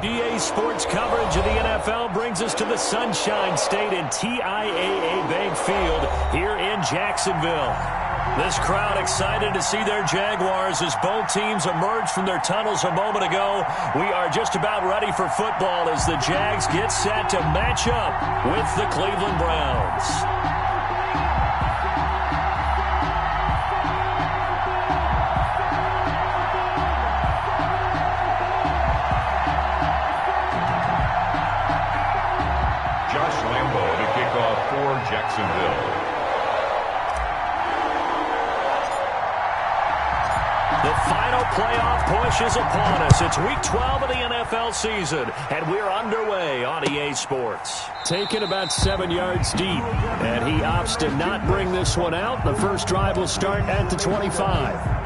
EA Sports coverage of the NFL brings us to the Sunshine State and TIAA Bank Field here in Jacksonville. This crowd excited to see their Jaguars as both teams emerge from their tunnels a moment ago. We are just about ready for football as the Jags get set to match up with the Cleveland Browns. Jacksonville. The final playoff push is upon us. It's week 12 of the NFL season, and we're underway on EA Sports. Taken about 7 yards deep, and he opts to not bring this one out. The first drive will start at the 25.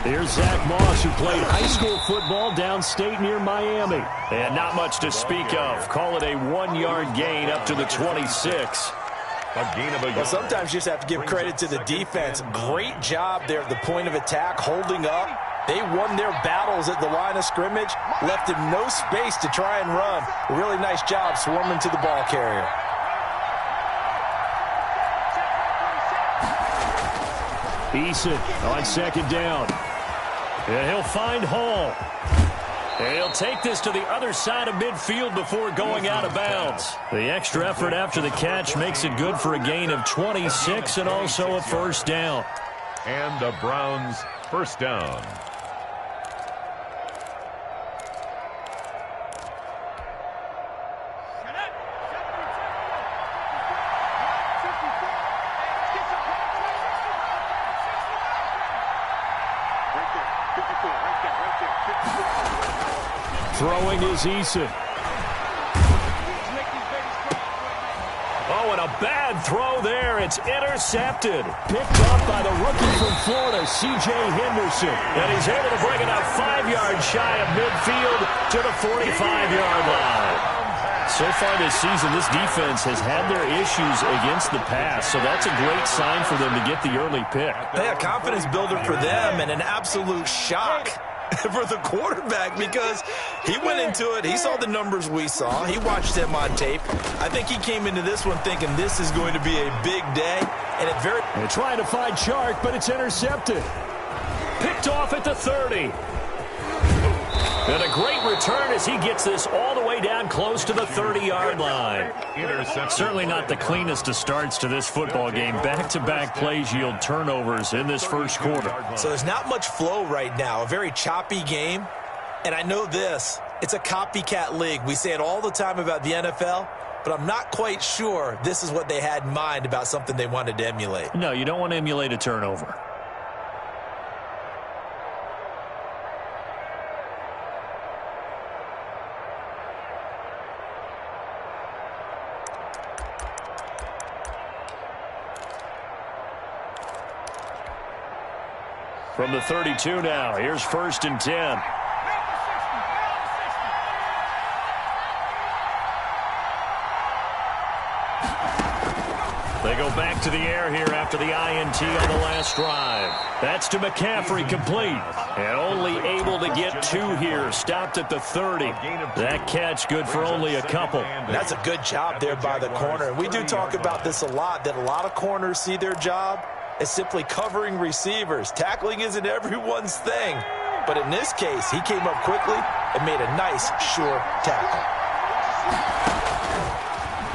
Here's Zach Moss, who played high school football downstate near Miami. And not much to speak of. Call it a 1-yard gain up to the 26. Well, sometimes you just have to give credit to the defense. Great job there at the point of attack, holding up. They won their battles at the line of scrimmage, left him no space to try and run. A really nice job swarming to the ball carrier. Eason on second down. And he'll find Hall. And he'll take this to the other side of midfield before going out of bounds. The extra effort after the catch makes it good for a gain of 26 and also a first down. And the Browns first down. Throwing is Eason. Oh, and a bad throw there. It's intercepted. Picked off by the rookie from Florida, C.J. Henderson. And he's able to bring it up 5 yards shy of midfield to the 45-yard line. So far this season, this defense has had their issues against the pass, so that's a great sign for them to get the early pick. Yeah, confidence builder for them and an absolute shock for the quarterback because he went into it. He saw the numbers we saw. He watched them on tape. I think he came into this one thinking this is going to be a big day. And they're trying to find Chark, but it's intercepted. Picked off at the 30. And a great return as he gets this all the way down close to the 30-yard line. Certainly not the cleanest of starts to this football game. Back-to-back plays yield turnovers in this first quarter. So there's not much flow right now. A very choppy game. And I know this. It's a copycat league. We say it all the time about the NFL, but I'm not quite sure this is what they had in mind about something they wanted to emulate. No, you don't want to emulate a turnover. From the 32 now, here's 1st and 10. They go back to the air here after the INT on the last drive. That's to McCaffrey, complete. And only able to get 2 here, stopped at the 30. That catch good for only a couple. That's a good job there by the corner. And we do talk about this a lot, that a lot of corners see their job as simply covering receivers. Tackling isn't everyone's thing. But in this case, he came up quickly and made a nice, sure tackle.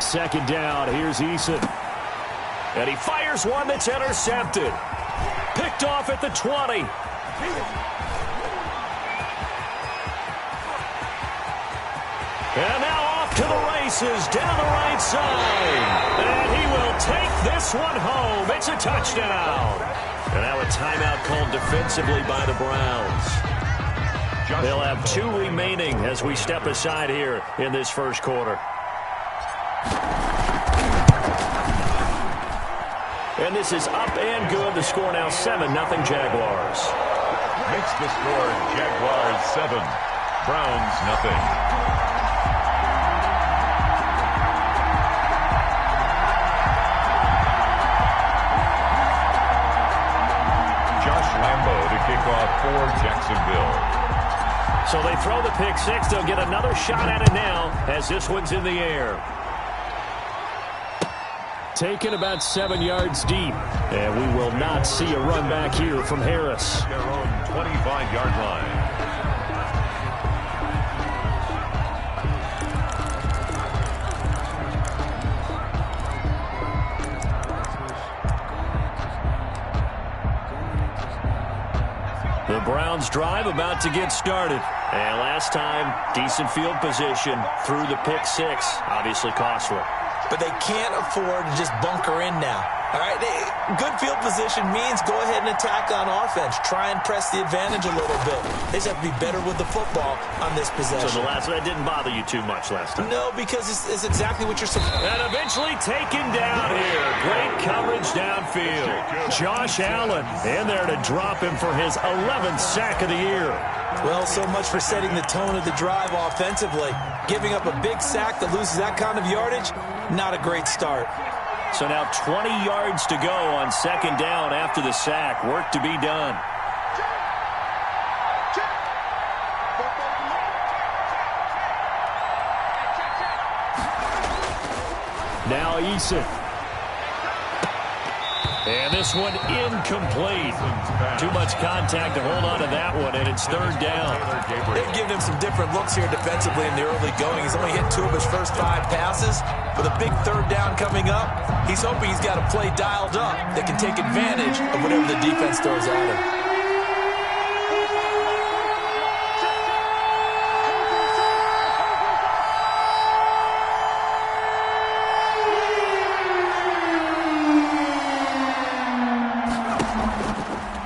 Second down, here's Eason. And he fires one that's intercepted. Picked off at the 20. And now off to the races down the right side. And he will take this one home. It's a touchdown. And now a timeout called defensively by the Browns. They'll have 2 remaining as we step aside here in this first quarter. And this is up and good. The score now 7-0 Jaguars. Makes the score Jaguars 7, Browns nothing. Josh Lambo to kick off for Jacksonville. So they throw the pick 6. They'll get another shot at it now as this one's in the air. Taken about 7 yards deep. And we will not see a run back here from Harris. Their own 25-yard line. The Browns drive about to get started. And last time, decent field position through the pick 6. Obviously costly. But they can't afford to just bunker in now. All right, good field position means go ahead and attack on offense. Try and press the advantage a little bit. They just have to be better with the football on this possession. So that didn't bother you too much last time? No, because it's exactly what you're supposed to. And eventually taken down here. Great coverage downfield. Josh Allen in there to drop him for his 11th sack of the year. Well, so much for setting the tone of the drive offensively. Giving up a big sack that loses that kind of yardage, not a great start. So now 20 yards to go on second down after the sack. Work to be done. Now Eason. And this one incomplete. Too much contact to hold on to that one, and it's third down. They've given him some different looks here defensively in the early going. He's only hit 2 of his first 5 passes. With a big third down coming up, he's hoping he's got a play dialed up that can take advantage of whatever the defense throws at him.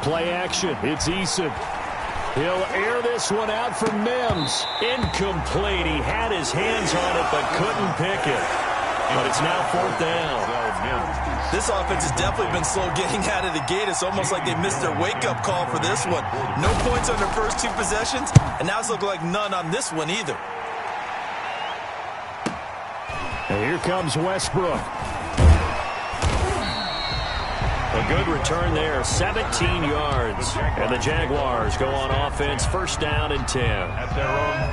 Play action. It's Eason. He'll air this one out for Mims. Incomplete. He had his hands on it but couldn't pick it. But it's now fourth down. This offense has definitely been slow getting out of the gate. It's almost like they missed their wake-up call for this one. No points on their first 2 possessions, and now it's looking like none on this one either. And here comes Westbrook. A good return there, 17 yards. And the Jaguars go on offense, first down and 10.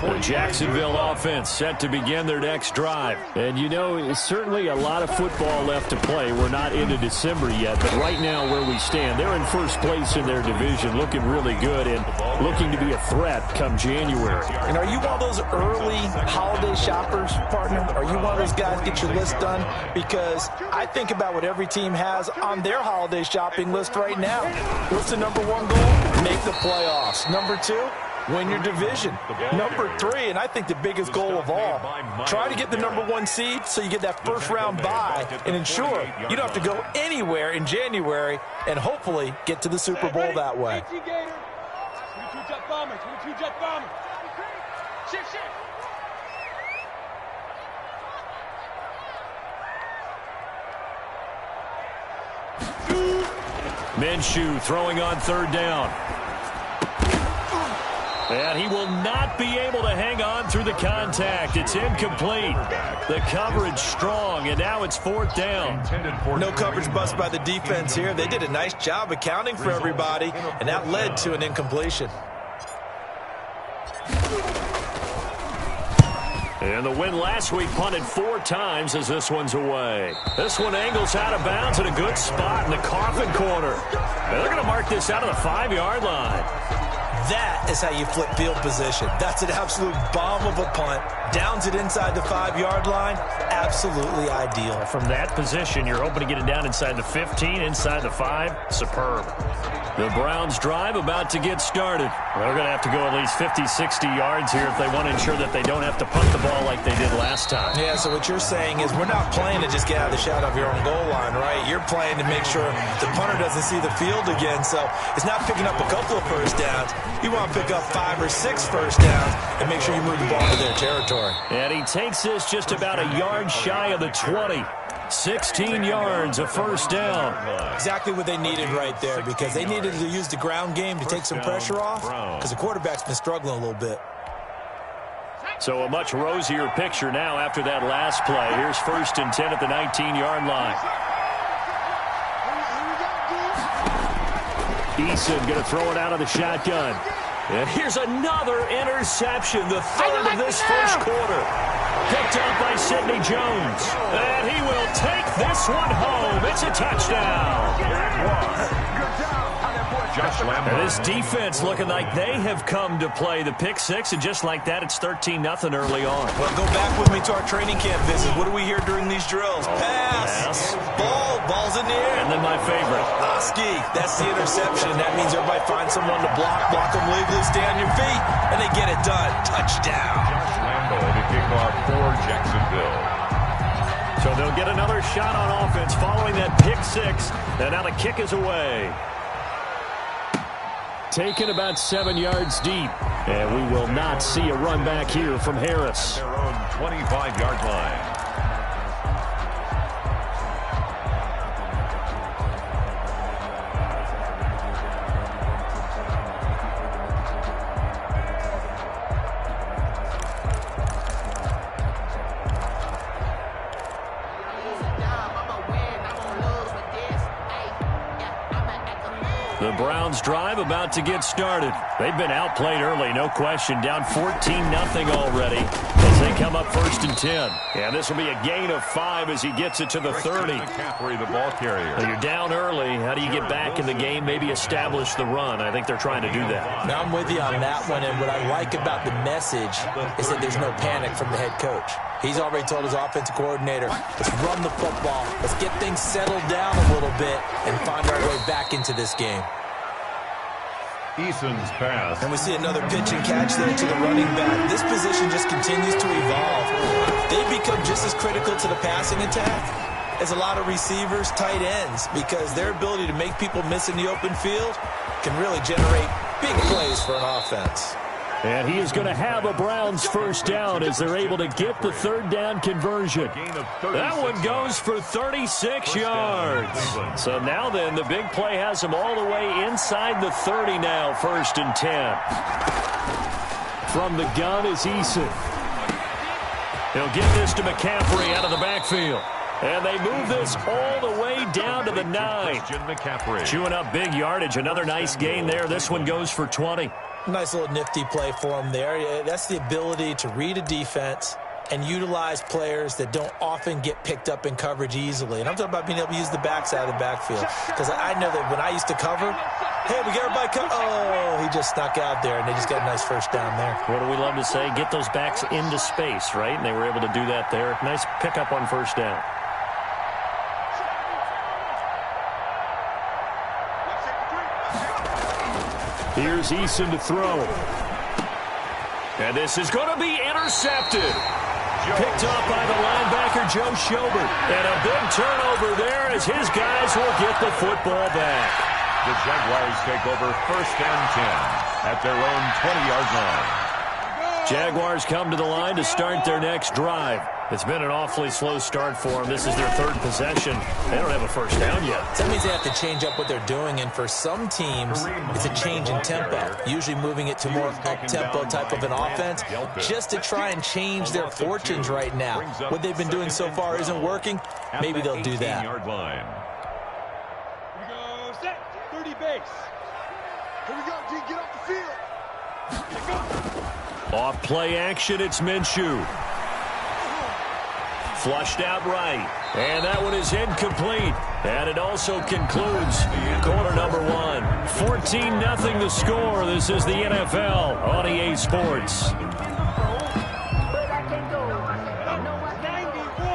The Jacksonville offense set to begin their next drive. And, you know, it's certainly a lot of football left to play. We're not into December yet, but right now where we stand, they're in first place in their division, looking really good and looking to be a threat come January. And are you one of those early holiday shoppers, partner? Are you one of those guys get your list done? Because I think about what every team has on their holiday shopping list right now. What's the number 1 goal? Make the playoffs. Number 2, win your division. Number 3, and I think the biggest goal of all, try to get the number 1 seed so you get that first round bye and ensure you don't have to go anywhere in January and hopefully get to the Super Bowl that way. Minshew throwing on third down. And he will not be able to hang on through the contact. It's incomplete. The coverage strong, and now it's fourth down. No coverage bust by the defense here. They did a nice job accounting for everybody, and that led to an incompletion. And the win last week punted 4 times as this one's away. This one angles out of bounds at a good spot in the coffin corner. And they're going to mark this out of the 5-yard line. That is how you flip field position. That's an absolute bomb of a punt. Downs it inside the 5-yard line. Absolutely ideal. From that position, you're hoping to get it down inside the 15, inside the 5. Superb. The Browns drive about to get started. They're going to have to go at least 50, 60 yards here if they want to ensure that they don't have to punt the ball like they did last time. Yeah, so what you're saying is we're not playing to just get out of the shadow of your own goal line, right? You're playing to make sure the punter doesn't see the field again. So it's not picking up a couple of first downs. You want to pick up 5 or 6 first downs and make sure you move the ball to their territory. And he takes this just about a yard shy of the 20. 16 yards, a first down. Exactly what they needed right there, because they needed to use the ground game to take some pressure off, because the quarterback's been struggling a little bit. So a much rosier picture now after that last play. Here's 1st and 10 at the 19-yard line. Eason going to throw it out of the shotgun. And here's another interception, the 3rd of this first quarter. Picked up by Sidney Jones. And he will take this one home. It's a touchdown. And this defense looking like they have come to play the pick 6, and just like that, it's 13-0 early on. Well, go back with me to our training camp visit. What do we hear during these drills? Pass. Ball's in the air. And then my favorite. Oski, that's the interception. That means everybody finds someone to block them legally, stay on your feet, and they get it done. Touchdown. Josh Lambo to kick off for Jacksonville. So they'll get another shot on offense following that pick 6, and now the kick is away. Taken about 7 yards deep. And we will not see a run back here from Harris. Their own 25-yard line. The Browns drive about to get started. They've been outplayed early, no question. Down 14-0 already as they come up 1st and 10. And this will be a gain of 5 as he gets it to the 30. McCaffrey, the ball carrier. Well, you're down early. How do you get back in the game, maybe establish the run? I think they're trying to do that. Now, I'm with you on that one, and what I like about the message is that there's no panic from the head coach. He's already told his offensive coordinator, let's run the football, let's get things settled down a little bit and find our way back into this game. Eason's pass. And we see another pitch and catch there to the running back. This position just continues to evolve. They become just as critical to the passing attack as a lot of receivers, tight ends, because their ability to make people miss in the open field can really generate big plays for an offense. And he is going to have a Browns first down as they're able to get the 3rd down conversion. That one goes for 36 yards. So now then, the big play has him all the way inside the 30 now, 1st and 10. From the gun is Eason. He'll get this to McCaffrey out of the backfield. And they move this all the way down to the 9. Chewing up big yardage. Another nice gain there. This one goes for 20. Nice little nifty play for him there. That's the ability to read a defense and utilize players that don't often get picked up in coverage easily. And I'm talking about being able to use the backside of the backfield. Because I know that when I used to cover, hey, we got everybody covered. Oh, he just snuck out there, and they just got a nice first down there. What do we love to say? Get those backs into space, right? And they were able to do that there. Nice pickup on first down. Here's Eason to throw. And this is going to be intercepted. Picked up by the linebacker, Joe Schobert. And a big turnover there as his guys will get the football back. The Jaguars take over 1st and 10 at their own 20-yard line. Jaguars come to the line to start their next drive. It's been an awfully slow start for them. This is their 3rd possession. They don't have a first down yet. That means they have to change up what they're doing, and for some teams, it's a change in tempo, usually moving it to more up-tempo type of an offense, just to try and change their fortunes right now. What they've been doing so far isn't working. Maybe they'll do that. Here we go, set, 30 base. Here we go, G, get off the field. Off play action, it's Minshew. Flushed out right. And that one is incomplete. And it also concludes quarter number one. 14-0 the score. This is the NFL on EA Sports.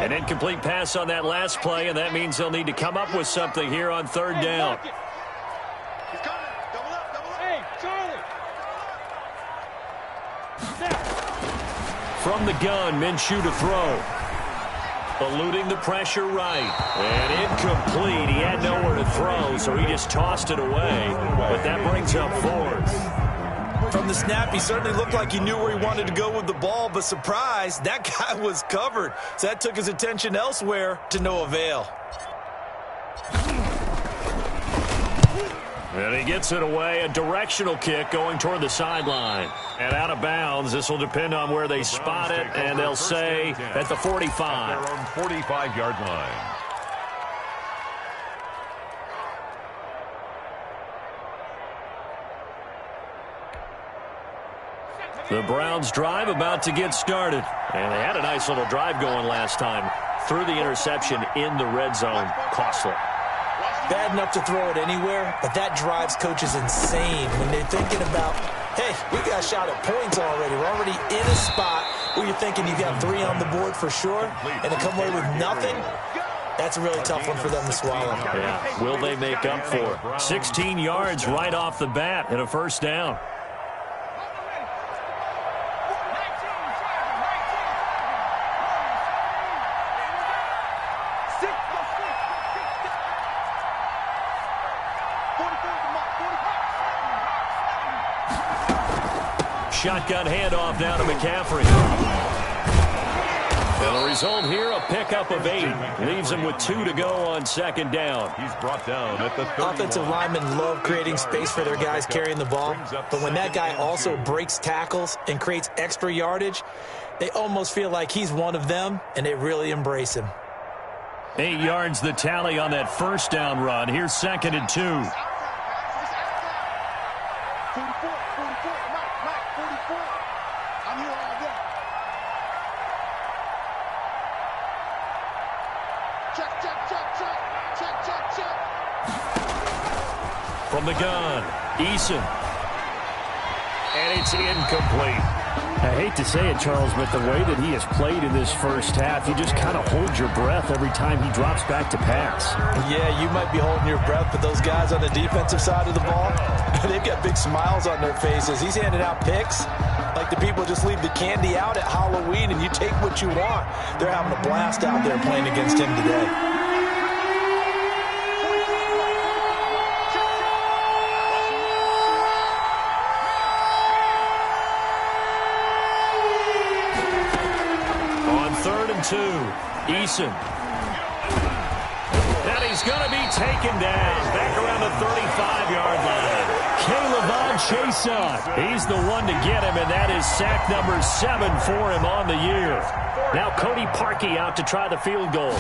An incomplete pass on that last play, and that means they'll need to come up with something here on third down. From the gun, Minshew to throw. Eluding the pressure right. And incomplete. He had nowhere to throw, so he just tossed it away. But that brings up fourth. From the snap, he certainly looked like he knew where he wanted to go with the ball, but surprise, that guy was covered. So that took his attention elsewhere to no avail. And he gets it away, a directional kick going toward the sideline. And out of bounds, this will depend on where they spot it, and they'll say at the 45. At their own 45-yard line. The Browns drive about to get started. And they had a nice little drive going last time. Threw the interception in the red zone. Costly. Bad enough to throw it anywhere, but that drives coaches insane when they're thinking about, hey, we got shot at points already. We're already in a spot where you're thinking you got 3 on the board for sure, and to come away with nothing, that's a really tough one for them to swallow. Yeah. Will they make up for it? 16 yards right off the bat and a first down. Shotgun handoff down to McCaffrey. And the result here, a pickup of 8. Leaves him with 2 to go on second down. He's brought down at the 31. Offensive linemen love creating space for their guys carrying the ball. But when that guy also breaks tackles and creates extra yardage, they almost feel like he's one of them, and they really embrace him. 8 yards the tally on that first down run. Here's 2nd and 2. From the gun, Eason. And it's incomplete. I hate to say it, Charles, but the way that he has played in this first half, you just kind of hold your breath every time he drops back to pass. Yeah, you might be holding your breath, but those guys on the defensive side of the ball, they've got big smiles on their faces. He's handing out picks like the people just leave the candy out at Halloween and you take what you want. They're having a blast out there playing against him today. Eason. And he's going to be taken down back around the 35-yard line. Caleb Chase, he's the one to get him, and that is sack number 7 for him on the year. Now Cody Parkey out to try the field goal.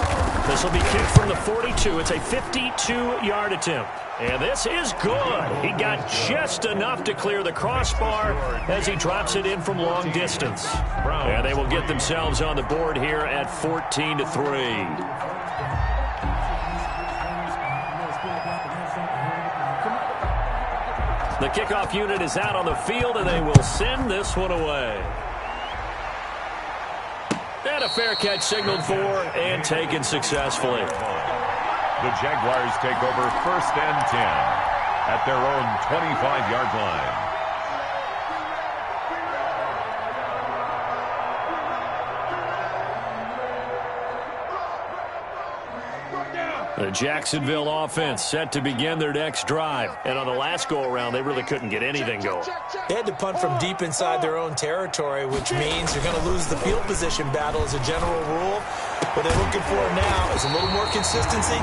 This will be kicked from the 42. It's a 52-yard attempt. And this is good. He got just enough to clear the crossbar as he drops it in from long distance. And they will get themselves on the board here at 14-3. The kickoff unit is out on the field, and they will send this one away. And a fair catch signaled for and taken successfully. The Jaguars take over 1st and 10 at their own 25-yard line. The Jacksonville offense set to begin their next drive. And on the last go-around, they really couldn't get anything going. They had to punt from deep inside their own territory, which means you're going to lose the field position battle as a general rule. What they're looking for now is a little more consistency,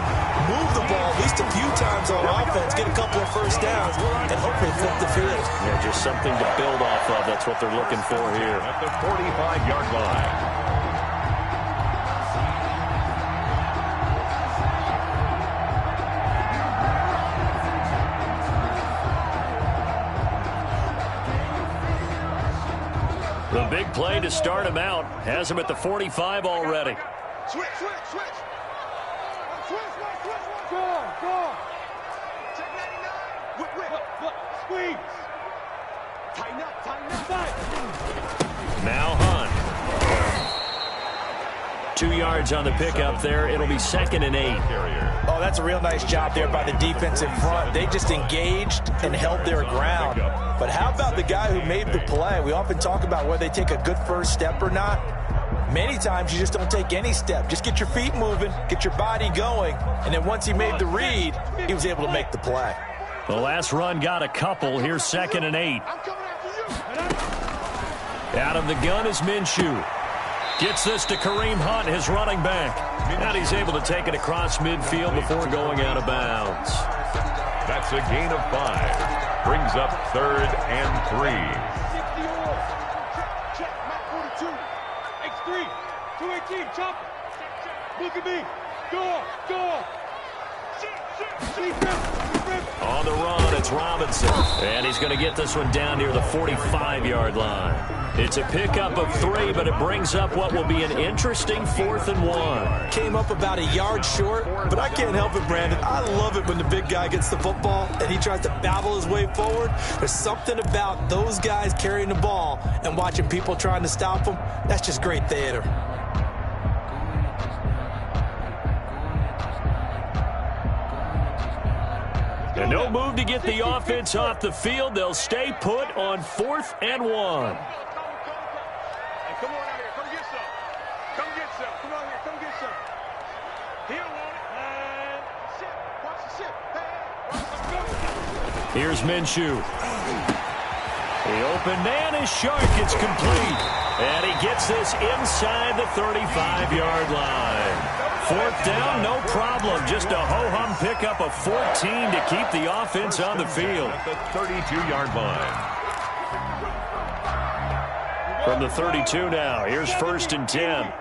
move the ball at least a few times on offense, get a couple of first downs, and hopefully flip the field. Yeah, just something to build off of. That's what they're looking for here. At the 45-yard line. The big play to start him out has him at the 45 already. Switch. Go. Check 99. Whip. Squeeze. Tighten up. Now Hunt. 2 yards on the pickup there. It'll be 2nd and 8. Oh, that's a real nice job there by the defense in front. They just engaged and held their ground. But how about the guy who made the play? We often talk about whether they take a good first step or not. Many times you just don't take any step. Just get your feet moving, get your body going, and then once he made the read, he was able to make the play. The last run got a couple. Here's 2nd and 8. Out of the gun is Minshew. Gets this to Kareem Hunt, his running back. And he's able to take it across midfield before going out of bounds. That's a gain of 5. Brings up 3rd and 3. Check, Matt 42. X3. 218. Chopper. Look at me. Go. On the run, it's Robinson. And he's going to get this one down near the 45-yard line. It's a pickup of 3, but it brings up what will be an interesting 4th and 1. Came up about a yard short, but I can't help it, Brandon. I love it when the big guy gets the football and he tries to babble his way forward. There's something about those guys carrying the ball and watching people trying to stop them. That's just great theater. And no move to get the offense off the field. They'll stay put on 4th and 1. Come on out here. Come get some. Come on here. Come get some. He don't want it. And sit. Watch the sit. Hey. Here's Minshew. The open man is sharp. It's complete. And he gets this inside the 35-yard line. 4th down, no problem. Just a ho-hum pickup of 14 to keep the offense on the field. At the 32-yard line. From the 32 now, here's 1st and 10.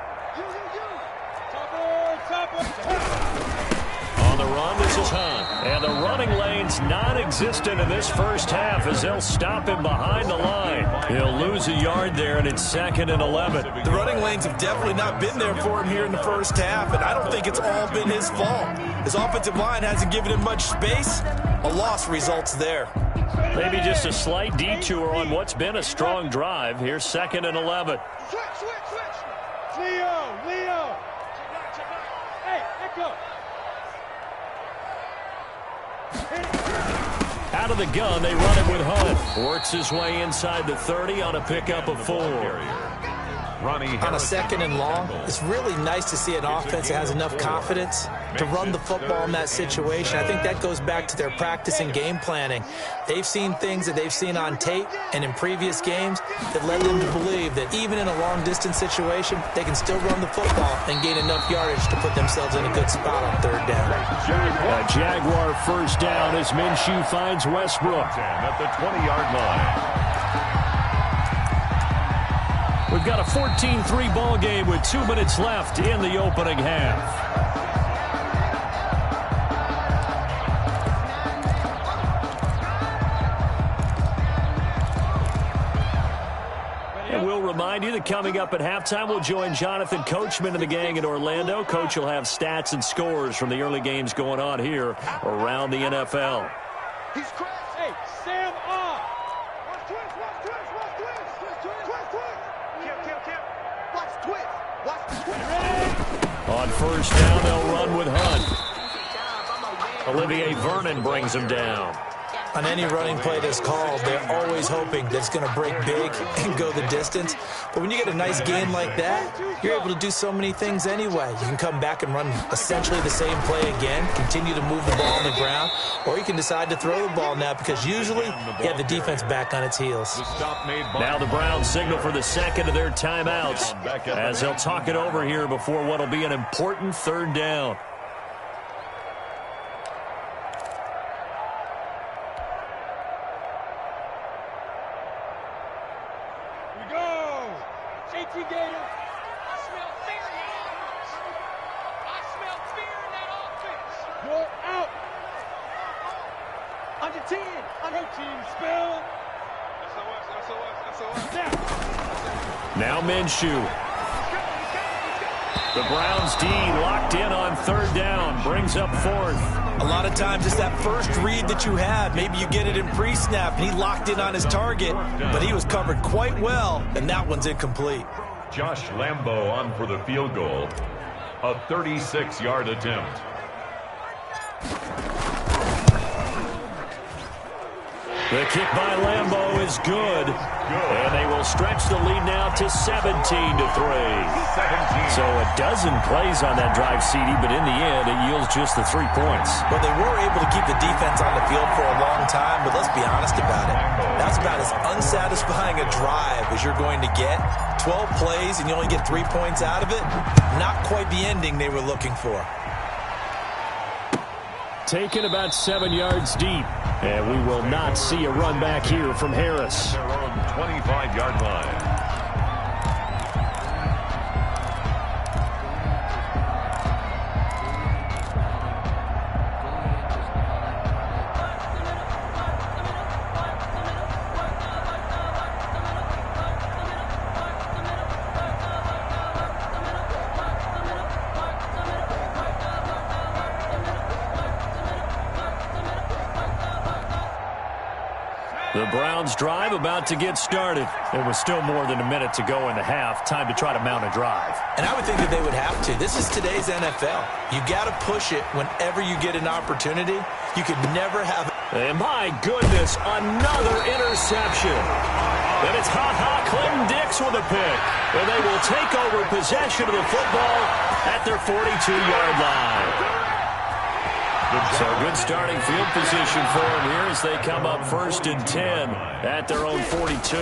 On the run, this is Hunt. And the running lane's non-existent in this first half as they'll stop him behind the line. He'll lose a yard there, and it's 2nd and 11. The running lanes have definitely not been there for him here in the first half, and I don't think it's all been his fault. His offensive line hasn't given him much space. A loss results there. Maybe just a slight detour on what's been a strong drive. Here's 2nd and 11. Switch. Leo. Hey, echo. Out of the gun, they run it with Hunt. Works his way inside the 30 on a pickup of 4. On a 2nd and long, it's really nice to see an offense that has enough confidence to run the football in that situation. I think that goes back to their practice and game planning. They've seen things that they've seen on tape and in previous games that led them to believe that even in a long-distance situation, they can still run the football and gain enough yardage to put themselves in a good spot on 3rd down. A Jaguar 1st down as Minshew finds Westbrook. At the 20-yard line. We've got a 14-3 ball game with 2 minutes left in the opening half. And we'll remind you that coming up at halftime, we'll join Jonathan Coachman and the gang in Orlando. Coach will have stats and scores from the early games going on here around the NFL. He's crazy. Hey, Sam on. On 1st down, they'll run with Hunt. Olivier Vernon brings him down. On any running play that's called, they're always hoping that it's going to break big and go the distance. But when you get a nice gain like that, you're able to do so many things anyway. You can come back and run essentially the same play again, continue to move the ball on the ground, or you can decide to throw the ball now because usually you have the defense back on its heels. Now the Browns signal for the 2nd of their timeouts as they'll talk it over here before what will be an important 3rd down. Now Minshew. The Browns D locked in on third down, brings up fourth. A lot of times it's that first read that you have. Maybe you get it in pre-snap, and he locked in on his target, but he was covered quite well, and that one's incomplete. Josh Lambo on for the field goal. A 36-yard attempt. The kick by Lambo is good. And they will stretch the lead now to 17-3. So a dozen plays on that drive, CD, but in the end, it yields just the 3 points. Well, they were able to keep the defense on the field for a long time, but let's be honest about it. That's about as unsatisfying a drive as you're going to get. 12 plays and you only get 3 points out of it. Not quite the ending they were looking for. Taken about 7 yards deep. And we will not see a run back here from Harris. Their own 25-yard line. The Browns drive about to get started. There was still more than a minute to go in the half. Time to try to mount a drive. And I would think that they would have to. This is today's NFL. You got to push it whenever you get an opportunity. You could never have. And my goodness, another interception. And it's Clinton Dix with a pick. And they will take over possession of the football at their 42-yard line. So good starting field position for him here as they come up 1st and 10 at their own 42.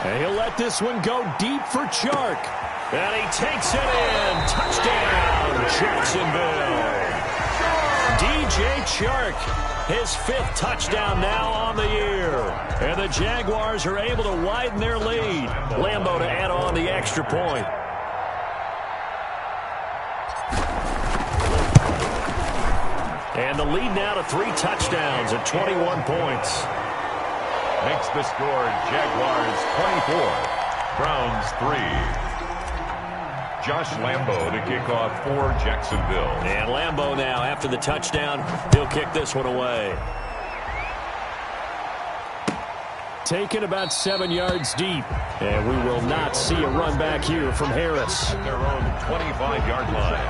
And he'll let this one go deep for Chark. And he takes it in. Touchdown, Jacksonville. DJ Chark, his 5th touchdown now on the year. And the Jaguars are able to widen their lead. Lambo to add on the extra point. And the lead now to 3 touchdowns at 21 points. Makes the score Jaguars 24, Browns 3. Josh Lambo to kick off for Jacksonville. And Lambo now, after the touchdown, he'll kick this one away. Taken about 7 yards deep. And we will not see a run back here from Harris. At their own 25-yard line.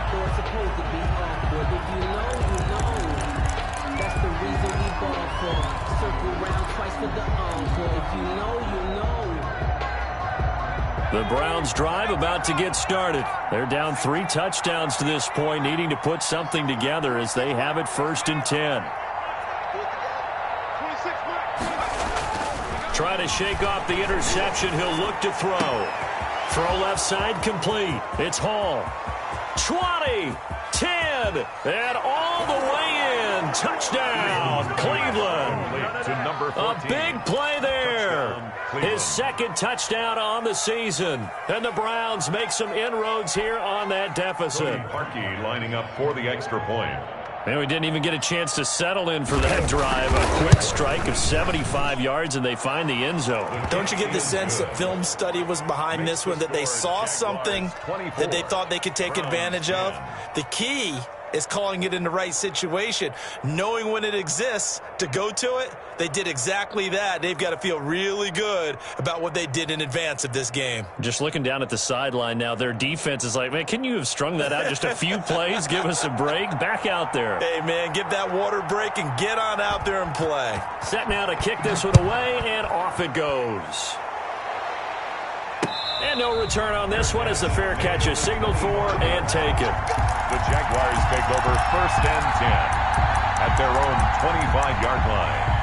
The Browns drive about to get started. They're down 3 touchdowns to this point, needing to put something together as they have it 1st and 10. Try to shake off the interception. He'll look to throw. Throw left side complete. It's Hall. 20, 10, and all the way in. Touchdown, Cleveland. To number 14. A big play there. His 2nd touchdown on the season. And the Browns make some inroads here on that deficit. Parkey lining up for the extra point. And we didn't even get a chance to settle in for that drive. A quick strike of 75 yards, and they find the end zone. Don't you get the sense that film study was behind this one, that they saw something that they thought they could take advantage of? The key is calling it in the right situation, knowing when it exists to go to it. They did exactly that. They've got to feel really good about what they did in advance of this game. Just looking down at the sideline now, their defense is like, man, can you have strung that out just a few plays? Give us a break. Back out there. Hey, man, give that water break and get on out there and play. Set now to kick this one away, and off it goes. And no return on this one as the fair catch is signaled for and taken. The Jaguars take over 1st and 10 at their own 25-yard line.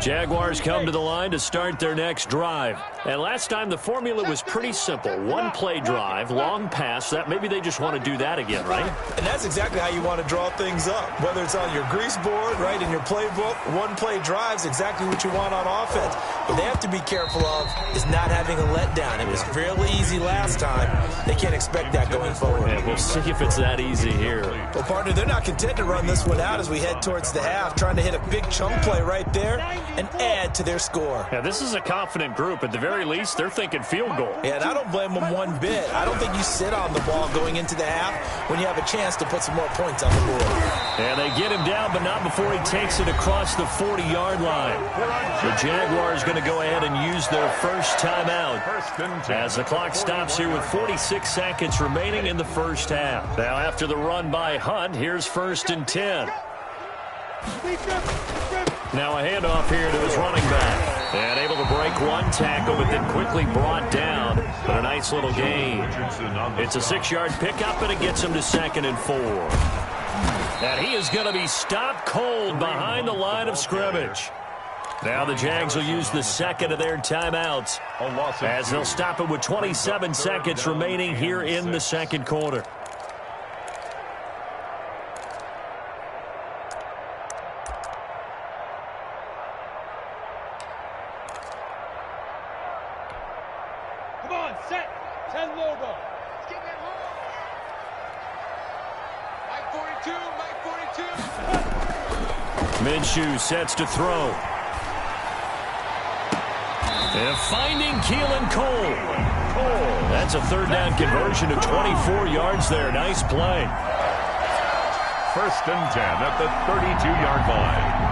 Jaguars come to the line to start their next drive. And last time the formula was pretty simple. One play drive, long pass. That maybe they just want to do that again, right? And that's exactly how you want to draw things up. Whether it's on your grease board, right, in your playbook, one play drive is exactly what you want on offense. What they have to be careful of is not having a letdown. It was fairly easy last time. They can't expect that going forward. Yeah, we'll see if it's that easy here. Well, partner, they're not content to run this one out as we head towards the half, trying to hit a big chunk play right there and add to their score. Yeah, this is a confident group. At the very least, they're thinking field goal. Yeah, and I don't blame them one bit. I don't think you sit on the ball going into the half when you have a chance to put some more points on the board. And they get him down, but not before he takes it across the 40-yard line. The Jaguars going to go ahead and use their first timeout as the clock stops here with 46 seconds remaining in the first half. Now, after the run by Hunt, here's 1st and 10. Now a handoff here to his running back. And able to break one tackle, but then quickly brought down. But a nice little gain. It's a 6-yard pickup, and it gets him to 2nd and 4. And he is going to be stopped cold behind the line of scrimmage. Now the Jags will use the second of their timeouts as they'll stop it with 27 seconds remaining here in the second quarter. Come on, set. 10 logo. Let's get that home. Mike 42, Mike 42. Minshew sets to throw. And finding Keelan Cole. That's a 3rd down conversion of 24 yards there. Nice play. 1st and 10 at the 32-yard line.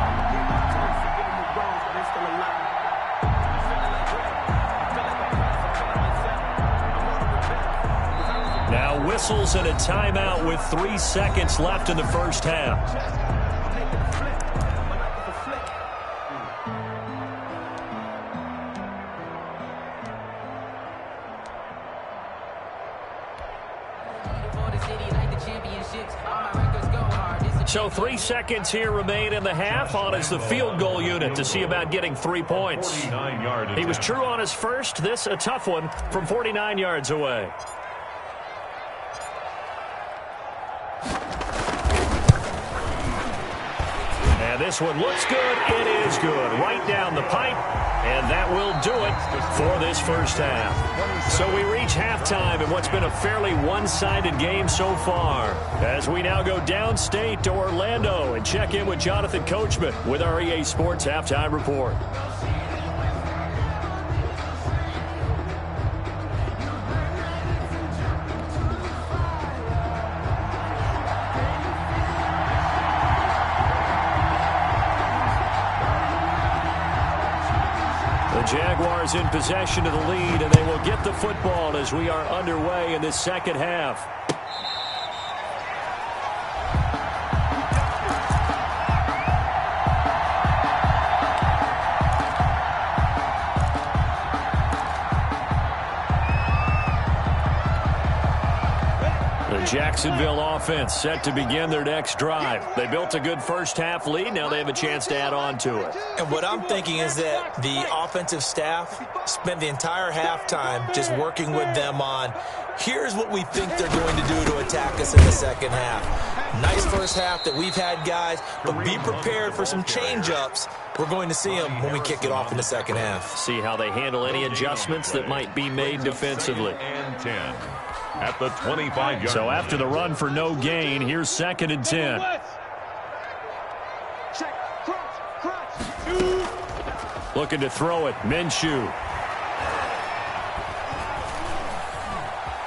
Now whistles and a timeout with 3 seconds left in the first half. So 3 seconds here remain in the half. On is the field goal unit to see about getting 3 points. He was true on his first. This a tough one from 49 yards away. And this one looks good. It is good. Right down the pipe. And that will do it for this first half. So we reach halftime in what's been a fairly one-sided game so far. As we now go downstate to Orlando and check in with Jonathan Coachman with our EA Sports Halftime Report. Jaguars in possession of the lead, and they will get the football as we are underway in this second half. Jacksonville offense set to begin their next drive. They built a good first half lead. Now they have a chance to add on to it. And what I'm thinking is that the offensive staff spent the entire halftime just working with them on, here's what we think they're going to do to attack us in the second half. Nice first half that we've had, guys, but be prepared for some change-ups. We're going to see them when we kick it off in the second half. See how they handle any adjustments that might be made defensively. And 10. At the 25-yard. So after the run for no gain, here's 2nd and 10. Looking to throw it. Minshew.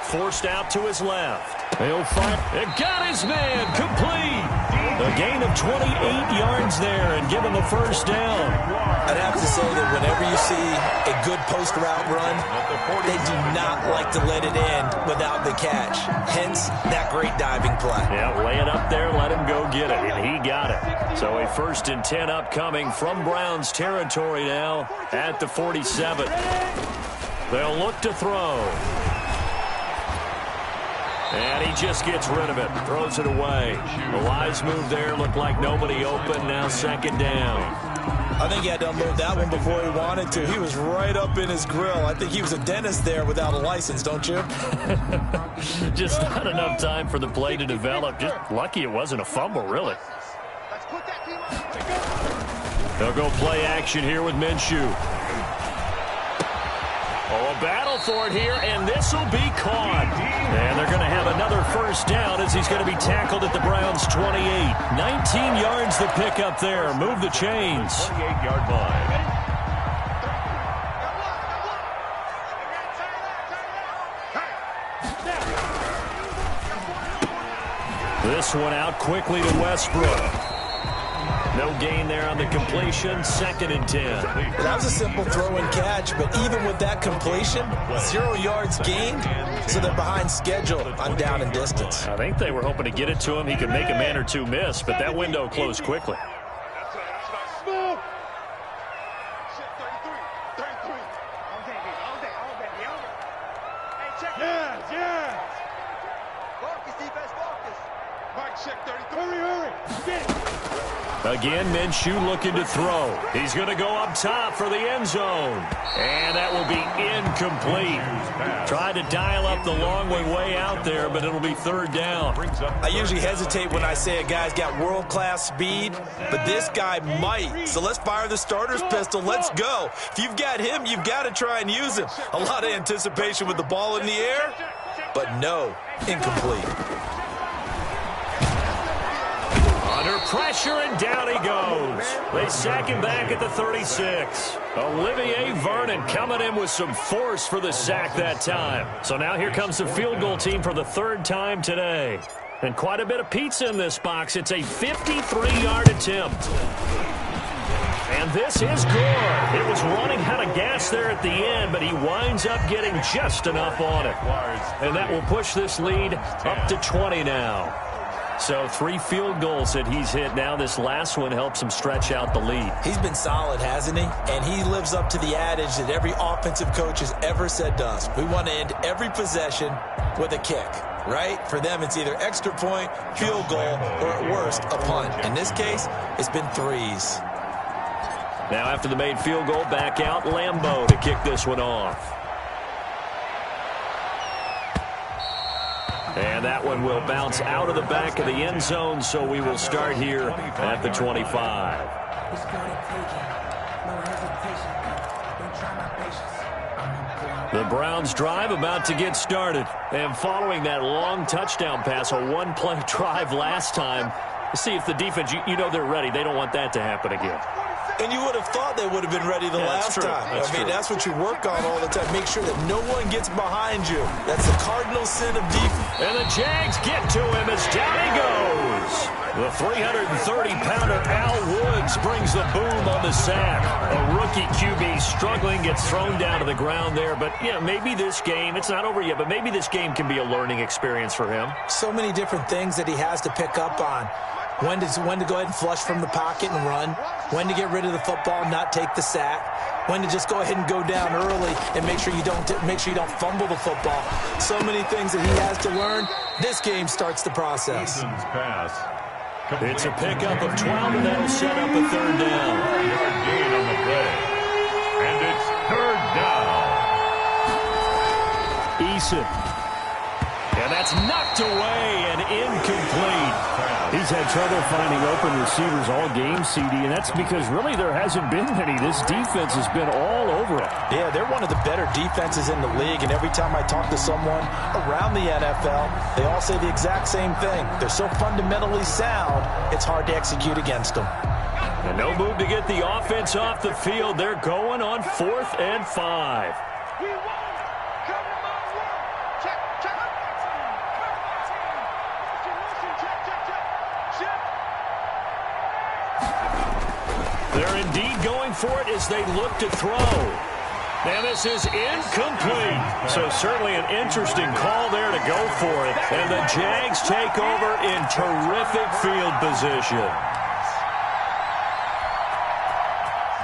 Forced out to his left. He'll fire. It got his man. Complete. A gain of 28 yards there and given the first down. I'd have to say that whenever you see a good post route run, they do not like to let it in without the catch. Hence, that great diving play. Yeah, lay it up there, let him go get it, and he got it. So a 1st and 10 upcoming from Browns territory now at the 47. They'll look to throw. And he just gets rid of it, throws it away. The wise move there, looked like nobody open, now 2nd down. I think he had to unload that one before he wanted to. He was right up in his grill. I think he was a dentist there without a license, don't you? Just not enough time for the play to develop. Just lucky it wasn't a fumble, really. They'll go play action here with Minshew. Oh, a battle for it here, and this will be caught. And they're going to have another first down as he's going to be tackled at the Browns' 28. 19 yards to pick up there. Move the chains. 28-yard line. This one out quickly to Westbrook. No gain there on the completion. 2nd and 10. That was a simple throw and catch, but even with that completion, 0 yards gained, so they're behind schedule on down and distance. I think they were hoping to get it to him. He could make a man or two miss, but that window closed quickly. Again, Minshew looking to throw. He's going to go up top for the end zone. And that will be incomplete. Tried to dial up the long way out there, but it'll be 3rd down. I usually hesitate when I say a guy's got world-class speed, but this guy might. So let's fire the starter's pistol. Let's go. If you've got him, you've got to try and use him. A lot of anticipation with the ball in the air, but no, incomplete. Under pressure, and down he goes. They sack him back at the 36. Olivier Vernon coming in with some force for the sack that time. So now here comes the field goal team for the 3rd time today. And quite a bit of pizza in this box. It's a 53-yard attempt. And this is good. It was running out of gas there at the end, but he winds up getting just enough on it. And that will push this lead up to 20 now. So 3 field goals that he's hit now. This last one helps him stretch out the lead. He's been solid, hasn't he? And he lives up to the adage that every offensive coach has ever said to us. We want to end every possession with a kick, right? For them, it's either extra point, field goal, or at worst, a punt. In this case, it's been 3s. Now after the made field goal, back out Lambeau to kick this one off. And that one will bounce out of the back of the end zone, so we will start here at the 25. The Browns drive about to get started. And following that long touchdown pass, a one-play drive last time, see if the defense, you know they're ready. They don't want that to happen again. And you would have thought they would have been ready the last time. I mean, that's what you work on all the time. Make sure that no one gets behind you. That's the cardinal sin of defense. And the Jags get to him as down he goes. The 330-pounder Al Woods brings the boom on the sack. A rookie QB struggling, gets thrown down to the ground there. But, yeah, maybe this game, it's not over yet, but maybe this game can be a learning experience for him. So many different things that he has to pick up on. When to go ahead and flush from the pocket and run. When to get rid of the football and not take the sack. When to just go ahead and go down early and make sure you don't fumble the football. So many things that he has to learn. This game starts the process. It's a pickup of 12, and that'll set up a 3rd down. Yard gain on the play. And it's 3rd down. Eason. And that's knocked away and incomplete. He's had trouble finding open receivers all game, CD, and that's because really there hasn't been many. This defense has been all over it. Yeah, they're one of the better defenses in the league, and every time I talk to someone around the NFL, they all say the exact same thing. They're so fundamentally sound, it's hard to execute against them. And no move to get the offense off the field. They're going on 4th and 5. They're indeed going for it as they look to throw. And this is incomplete. So certainly an interesting call there to go for it. And the Jags take over in terrific field position.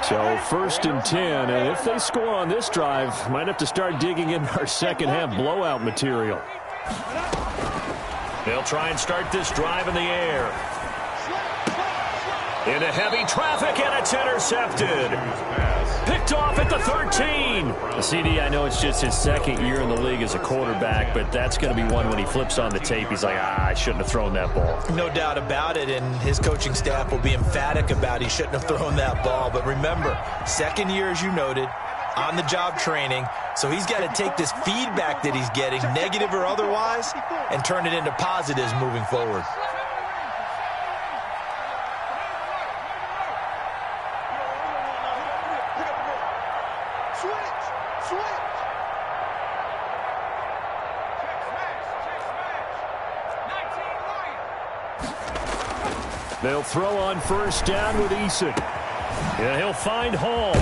So 1st and 10, and if they score on this drive, might have to start digging in our second half blowout material. They'll try and start this drive in the air. Into heavy traffic, and it's intercepted. Picked off at the 13. CD, I know it's just his second year in the league as a quarterback, but that's going to be one when he flips on the tape. He's like, I shouldn't have thrown that ball. No doubt about it, and his coaching staff will be emphatic about he shouldn't have thrown that ball. But remember, second year, as you noted, on-the-job training, so he's got to take this feedback that he's getting, negative or otherwise, and turn it into positives moving forward. They'll throw on first down with Eason. And he'll find Hall.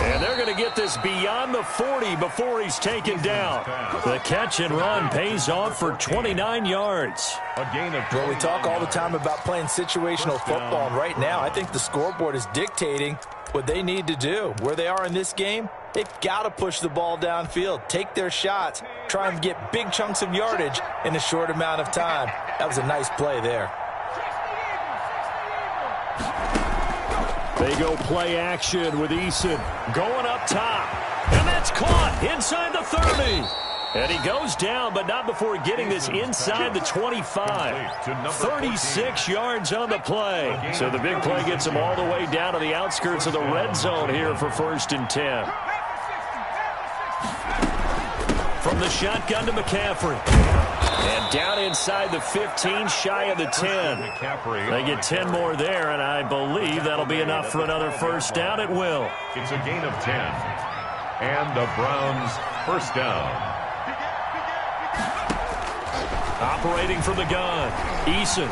And they're going to get this beyond the 40 before he's taken down. The catch and run pays off for 29 yards. Well, we talk all the time about playing situational football, and right now I think the scoreboard is dictating what they need to do. Where they are in this game, they've got to push the ball downfield, take their shots, try and get big chunks of yardage in a short amount of time. That was a nice play there. They go play action with Eason going up top. And that's caught inside the 30. And he goes down, but not before getting this inside the 25. 36 yards on the play. So the big play gets him all the way down to the outskirts of the red zone here for 1st and 10. From the shotgun to McCaffrey. And down inside the 15, shy of the 10. They get 10 more there, and I believe that'll be enough for another first down. It will. It's a gain of 10. And the Browns first down. Operating from the gun. Eason.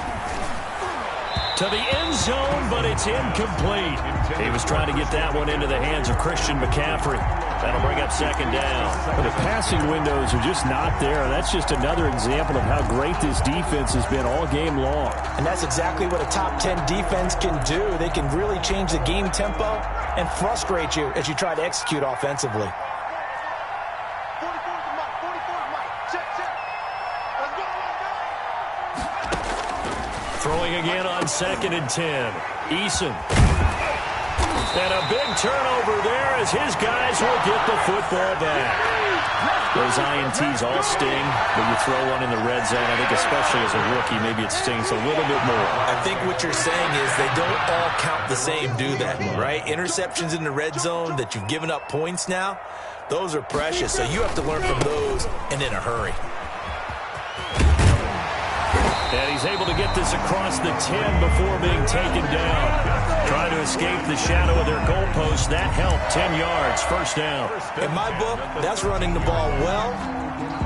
To the end zone, but it's incomplete. He was trying to get that one into the hands of Christian McCaffrey. That'll bring up second down. Well, the passing windows are just not there. That's just another example of how great this defense has been all game long. And that's exactly what a top 10 defense can do. They can really change the game tempo and frustrate you as you try to execute offensively. Throwing again on 2nd and 10. Eason. And a big turnover there as his guys will get the football back. Those INTs all sting, but you throw one in the red zone, I think especially as a rookie, maybe it stings a little bit more. I think what you're saying is they don't all count the same, do that, right? Interceptions in the red zone that you've given up points now, those are precious, so you have to learn from those and in a hurry. And he's able to get this across the 10 before being taken down. Trying to escape the shadow of their goalpost. That helped. 10 yards. First down. In my book, that's running the ball well,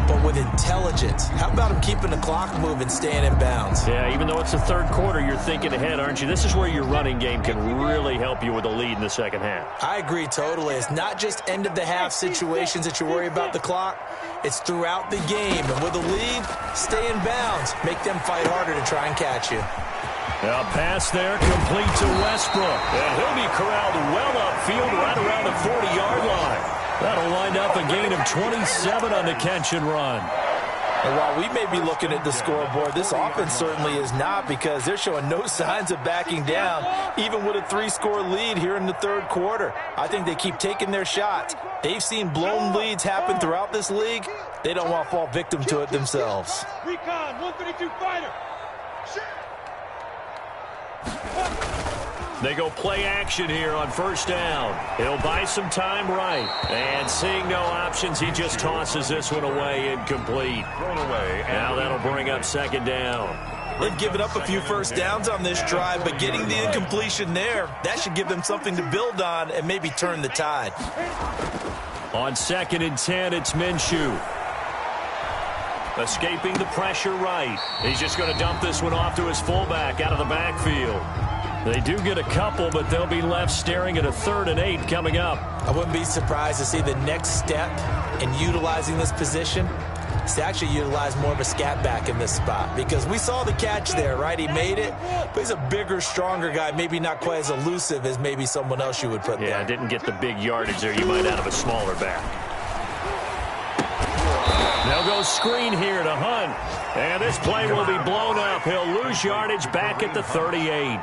but with intelligence. How about him keeping the clock moving, staying in bounds? Yeah, even though it's the third quarter, you're thinking ahead, aren't you? This is where your running game can really help you with a lead in the second half. I agree totally. It's not just end-of-the-half situations that you worry about the clock. It's throughout the game. And with a lead, stay in bounds. Make them fight harder to try and catch you. A pass there, complete to Westbrook. And he'll be corralled well upfield right around the 40-yard line. That'll wind up a gain of 27 on the catch and run. And while we may be looking at the scoreboard, this offense certainly is not, because they're showing no signs of backing down, even with a 3-score lead here in the third quarter. I think they keep taking their shots. They've seen blown leads happen throughout this league. They don't want to fall victim to it themselves. Recon, 132 fighter. They go play action here on first down. He'll buy some time right. And seeing no options, he just tosses this one away, incomplete. Thrown away. Now that'll bring up second down. They've given up a few first downs on this drive, but getting the incompletion there, that should give them something to build on and maybe turn the tide. On 2nd and 10, it's Minshew. Escaping the pressure right. He's just going to dump this one off to his fullback out of the backfield. They do get a couple, but they'll be left staring at a 3rd and 8 coming up. I wouldn't be surprised to see the next step in utilizing this position is to actually utilize more of a scat back in this spot, because we saw the catch there, right? He made it, but he's a bigger, stronger guy, maybe not quite as elusive as maybe someone else you would put there. Yeah, didn't get the big yardage there you might out of a smaller back. They'll go screen here to Hunt. And this play will be blown up. He'll lose yardage back at the 38.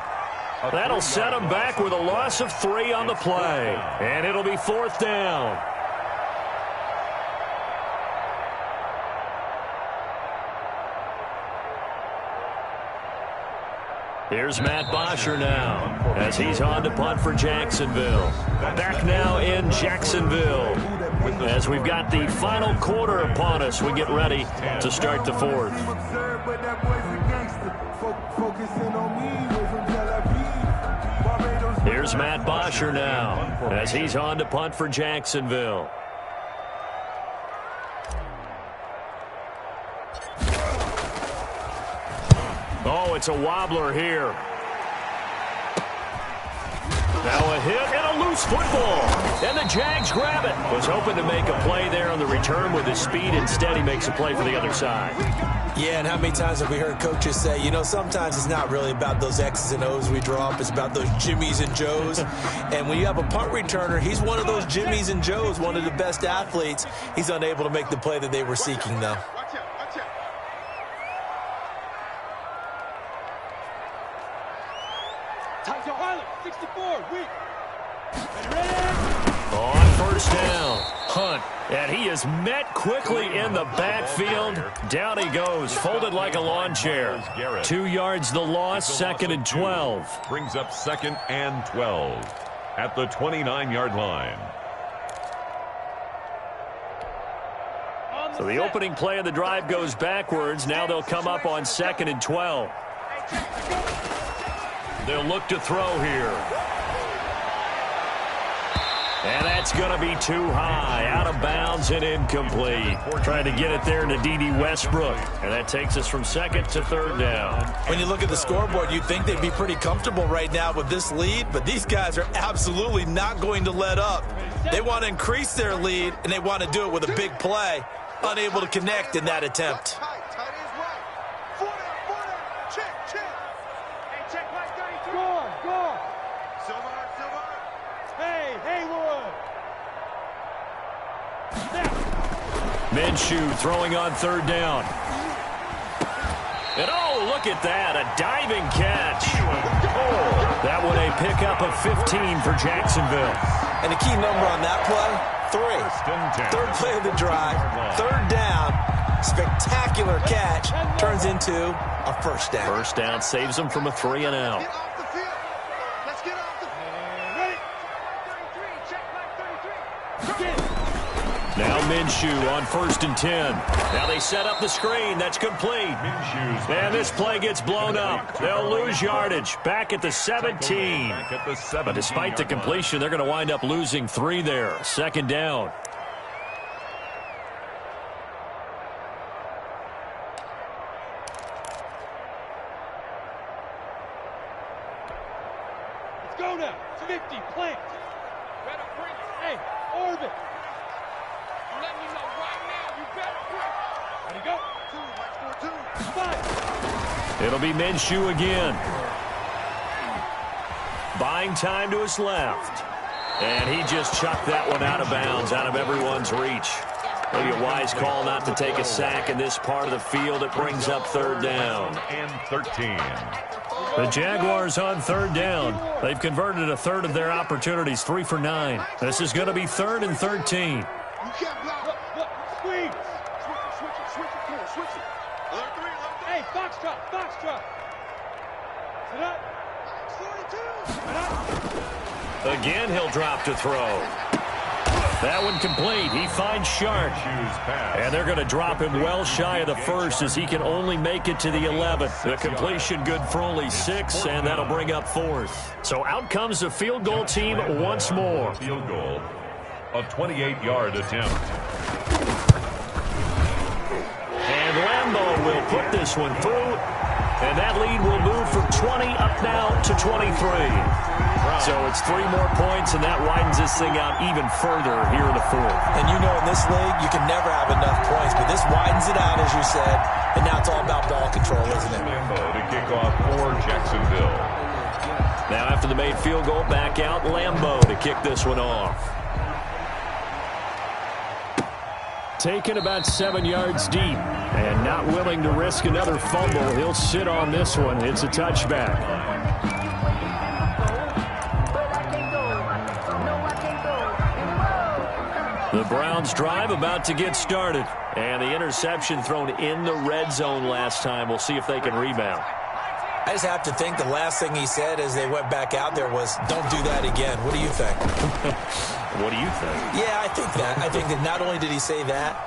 That'll set them back with a loss of 3 on the play. And it'll be 4th down. Here's Matt Bosher now as he's on to punt for Jacksonville. Back now in Jacksonville as we've got the final quarter upon us. We get ready to start the 4th. Here's Matt Bosher now as he's on to punt for Jacksonville. Oh, it's a wobbler here. Now a hit and a loose football. And the Jags grab it. Was hoping to make a play there on the return with his speed. Instead, he makes a play for the other side. Yeah, and how many times have we heard coaches say, you know, sometimes it's not really about those X's and O's we draw up. It's about those Jimmies and Joes. And when you have a punt returner, he's one of those Jimmies and Joes, one of the best athletes. He's unable to make the play that they were seeking, though. On first down, Hunt, and he is met quickly in the backfield. Down he goes, folded like a lawn chair. 2 yards the loss, 2nd and 12. Brings up 2nd and 12 at the 29-yard line. So the opening play of the drive goes backwards. Now they'll come up on 2nd and 12. They'll look to throw here. And that's going to be too high, out of bounds and incomplete. Trying to get it there to D.D. Westbrook. And that takes us from 2nd to 3rd down. When you look at the scoreboard, you'd think they'd be pretty comfortable right now with this lead, but these guys are absolutely not going to let up. They want to increase their lead, and they want to do it with a big play. Unable to connect in that attempt. Minshew throwing on 3rd down. And oh, look at that, a diving catch. Oh, that one a pickup of 15 for Jacksonville. And the key number on that play, 3. 3rd play of the drive, 3rd down, spectacular catch, turns into a 1st down. 1st down saves them from a 3 and out. Now Minshew on 1st and 10. Now they set up the screen. That's complete. And this play gets blown up. They'll lose yardage. Back at the 17. But despite the completion, they're going to wind up losing 3 there. 2nd down. Let's go now. 50, plant. Hey, orbit. Let me know right now. You better break. Ready, go. 2, 5. It'll be Minshew again. Buying time to his left. And he just chucked that one out of bounds, out of everyone's reach. Maybe a wise call not to take a sack in this part of the field. It brings up 3rd down. And 13. The Jaguars on 3rd down. They've converted a 1/3 of their opportunities, 3 for 9. This is going to be 3rd and 13. You can't block. Look, squeeze. Switch it, cool, switch it. Alert 3, alert 3. Hey, foxtrot. Sit up. 42. Sit up. Again, he'll drop to throw. That one complete. He finds Sharp. And they're going to drop him well shy of the 1st as he can only make it to the 11th. The completion good for only 6, and that'll bring up 4th. So out comes the field goal team once more. Field goal. A 28-yard attempt. And Lambeau will put this one through. And that lead will move from 20 up now to 23. So it's 3 more points, and that widens this thing out even further here in the 4th. And you know in this league, you can never have enough points, but this widens it out, as you said, and now it's all about ball control, isn't it? Lambeau to kick off for Jacksonville. Now after the made field goal, back out Lambeau to kick this one off. Taken about 7 yards deep and not willing to risk another fumble. He'll sit on this one. It's a touchback. The Browns drive about to get started. And the interception thrown in the red zone last time. We'll see if they can rebound. I just have to think the last thing he said as they went back out there was, don't do that again. What do you think? What do you think? Yeah, I think that. I think that not only did he say that,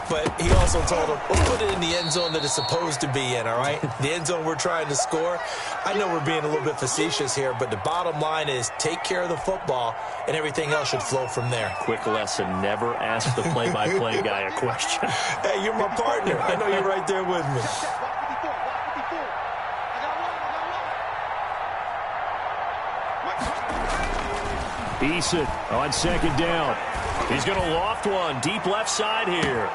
but he also told him, well, put it in the end zone that it's supposed to be in, all right? The end zone we're trying to score. I know we're being a little bit facetious here, but the bottom line is take care of the football, and everything else should flow from there. Quick lesson, never ask the play-by-play guy a question. Hey, you're my partner. I know you're right there with me. Eason on second down. He's going to loft one deep left side here.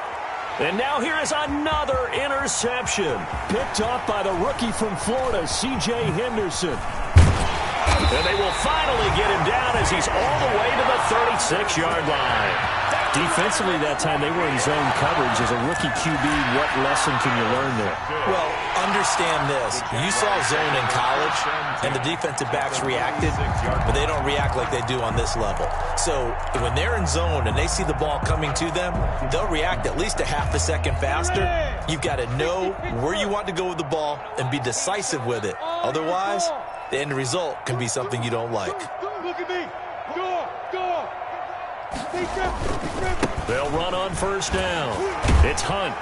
And now here is another interception. Picked off by the rookie from Florida, C.J. Henderson. And they will finally get him down as he's all the way to the 36-yard line. Defensively that time, they were in zone coverage. As a rookie QB, what lesson can you learn there? Well, understand this. You saw zone in college, and the defensive backs reacted, but they don't react like they do on this level. So when they're in zone and they see the ball coming to them, they'll react at least a half a second faster. You've got to know where you want to go with the ball and be decisive with it. Otherwise, the end result can be something you don't like. Look at me. Go. They'll run on first down. It's Hunt.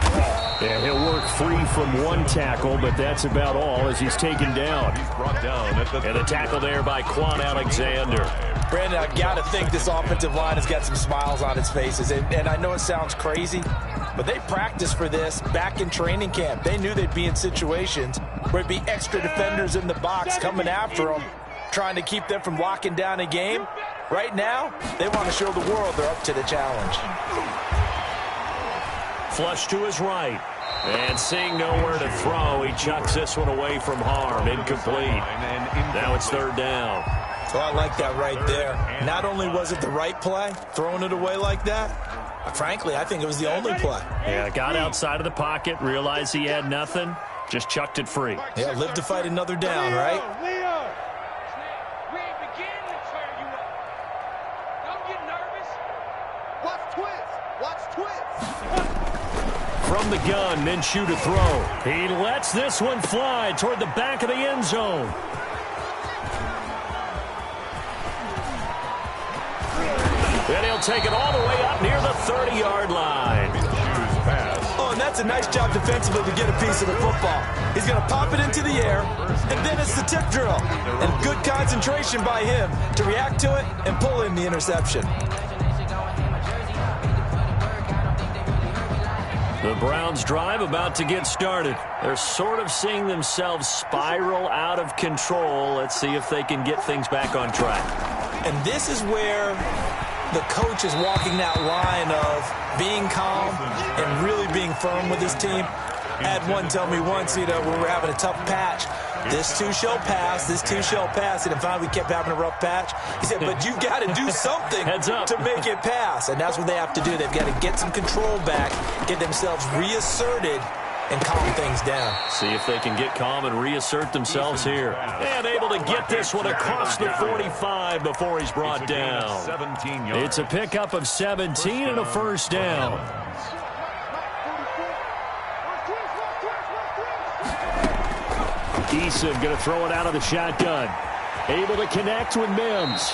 And he'll work free from one tackle, but that's about all as he's taken down. He's brought down at the And the tackle there by Quan Alexander. Brandon, I got to think this offensive line has got some smiles on its faces. And I know it sounds crazy, but they practiced for this back in training camp. They knew they'd be in situations where it'd be extra defenders in the box coming after them, trying to keep them from locking down a game. Right now, they want to show the world they're up to the challenge. Flush to his right. And seeing nowhere to throw, he chucks this one away from harm. Incomplete. Now it's third down. Oh, I like that right there. Not only was it the right play, throwing it away like that, frankly, I think it was the only play. Yeah, got outside of the pocket, realized he had nothing, just chucked it free. Yeah, live to fight another down, right? Leo. We ain't beginning to turn you up. Don't get nervous. Watch twist. From the gun, then shoot a throw. He lets this one fly toward the back of the end zone. And he'll take it all the way up near the 30-yard line. Oh, and that's a nice job defensively to get a piece of the football. He's going to pop it into the air, and then it's the tip drill. And good concentration by him to react to it and pull in the interception. The Browns drive about to get started. They're sort of seeing themselves spiral out of control. Let's see if they can get things back on track. And this is where the coach is walking that line of being calm and really being firm with his team. I had one tell me once, we were having a tough patch. This too shall pass, this too shall pass. And finally we kept having a rough patch. He said, but you've got to do something to make it pass. And that's what they have to do. They've got to get some control back, get themselves reasserted, and calm things down. See if they can get calm and reassert themselves here. And able to get this one across the 45 before he's brought down. It's a pickup of 17 and a first down. Eason going to throw it out of the shotgun. Able to connect with Mims.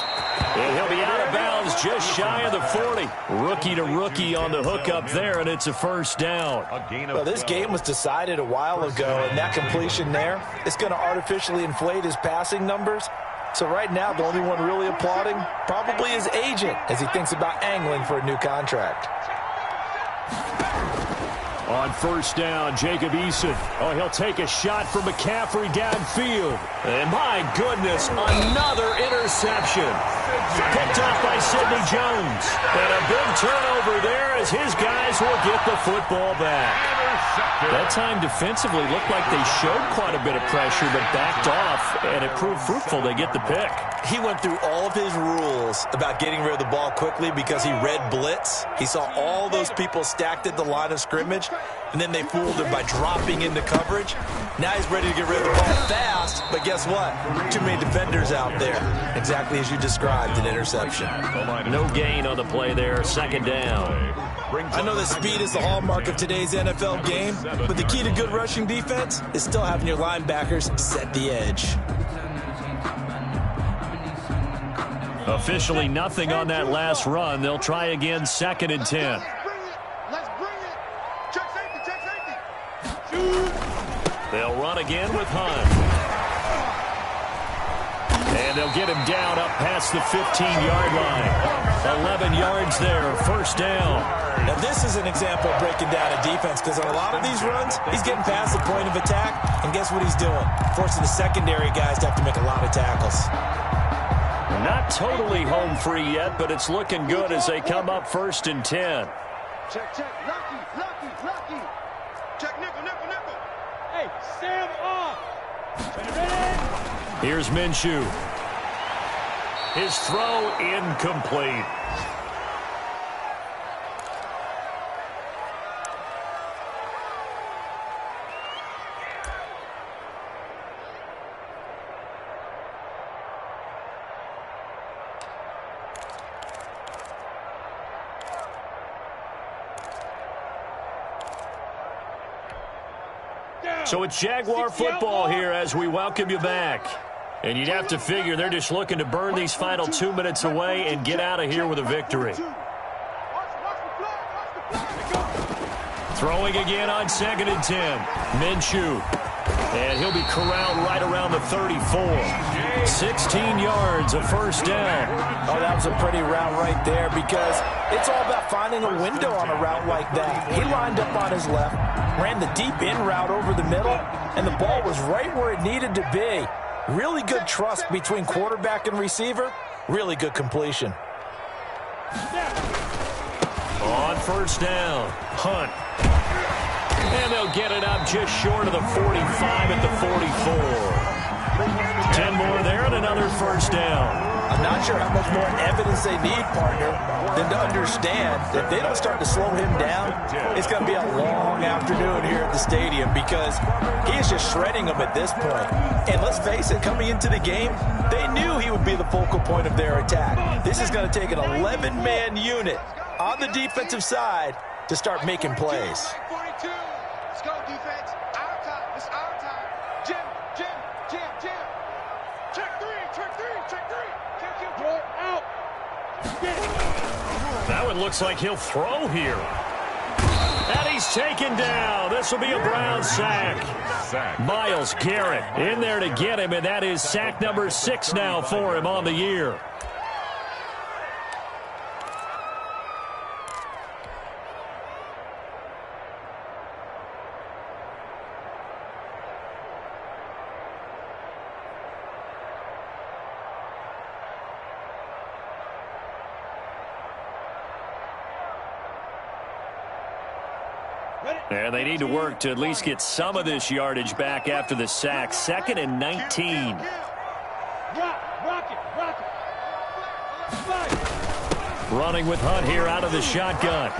And he'll be out of bounds just shy of the 40. Rookie to rookie on the hookup there, and it's a first down. Well, this game was decided a while ago, and that completion there is going to artificially inflate his passing numbers. So right now, the only one really applauding probably his agent as he thinks about angling for a new contract. On first down, Jacob Eason. Oh, he'll take a shot from McCaffrey downfield. And my goodness, another interception. Picked off by Sidney Jones. And a big turnover there as his guys will get the football back. That time defensively looked like they showed quite a bit of pressure but backed off, and it proved fruitful. They get the pick. He went through all of his rules about getting rid of the ball quickly because he read blitz. He saw all those people stacked at the line of scrimmage, and then they fooled him by dropping into coverage. Now he's ready to get rid of the ball fast, but guess what? Too many defenders out there. Exactly as you described, an interception. No gain on the play there, second down. I know that speed is the hallmark of today's NFL game, but the key to good rushing defense is still having your linebackers set the edge. Officially nothing on that last run. They'll try again, second and 10. Let's bring it. Check safety. They'll run again with Hunt. And they'll get him down up past the 15-yard line. 11 yards there, first down. Now, this is an example of breaking down a defense because on a lot of these runs, he's getting past the point of attack, and guess what he's doing? Forcing the secondary guys to have to make a lot of tackles. Not totally home free yet, but it's looking good as they come up first and 10. Check. Lucky. Check, nickel. Hey, Sam off. Ready? Here's Minshew. His throw incomplete. So it's Jaguar football here as we welcome you back. And you'd have to figure they're just looking to burn these final 2 minutes away and get out of here with a victory. Throwing again on second and 10. Minshew. And he'll be corralled right around the 34. 16 yards, a first down. Oh, that was a pretty route right there because it's all about finding a window on a route like that. He lined up on his left, ran the deep in route over the middle, and the ball was right where it needed to be. Really good trust between quarterback and receiver. Really good completion. On first down, Hunt. And they'll get it up just short of the 45 at the 44. 10 more there and another first down. I'm not sure how much more evidence they need, partner, than to understand that if they don't start to slow him down, it's going to be a long afternoon here at the stadium because he is just shredding them at this point. And let's face it, coming into the game, they knew he would be the focal point of their attack. This is going to take an 11-man unit on the defensive side to start making plays. 42. Let's go, defense. Our time. It's our time. Jim. Check three. Roll out. That one looks like he'll throw here. And he's taken down. This will be a Brown sack. Myles Garrett in there to get him, and that is sack number 6 now for him on the year. And they need to work to at least get some of this yardage back after the sack. 2nd and 19. Rock it. Running with Hunt here out of the shotgun.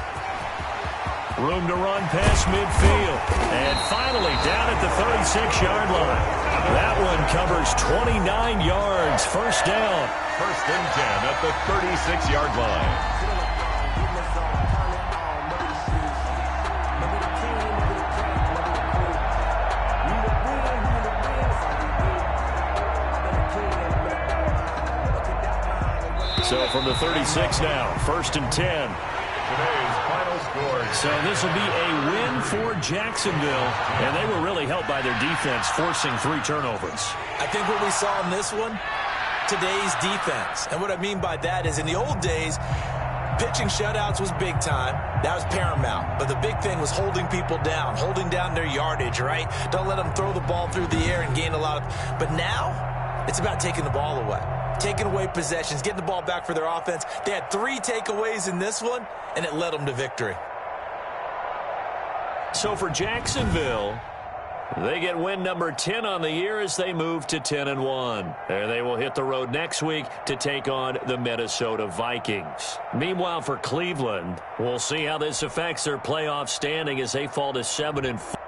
Room to run past midfield. And finally down at the 36-yard line. That one covers 29 yards. First down. 1st and 10 at the 36-yard line. So from the 36 now, 1st and 10. Today's final score. So this will be a win for Jacksonville, and they were really helped by their defense, forcing 3 turnovers. I think what we saw in this one, today's defense. And what I mean by that is in the old days, pitching shutouts was big time. That was paramount. But the big thing was holding people down, holding down their yardage, right? Don't let them throw the ball through the air and gain a lot of... But now, it's about taking the ball away. Taking away possessions, getting the ball back for their offense. They had 3 takeaways in this one, and it led them to victory. So for Jacksonville, they get win number 10 on the year as they move to 10-1. There they will hit the road next week to take on the Minnesota Vikings. Meanwhile, for Cleveland, we'll see how this affects their playoff standing as they fall to 7-4.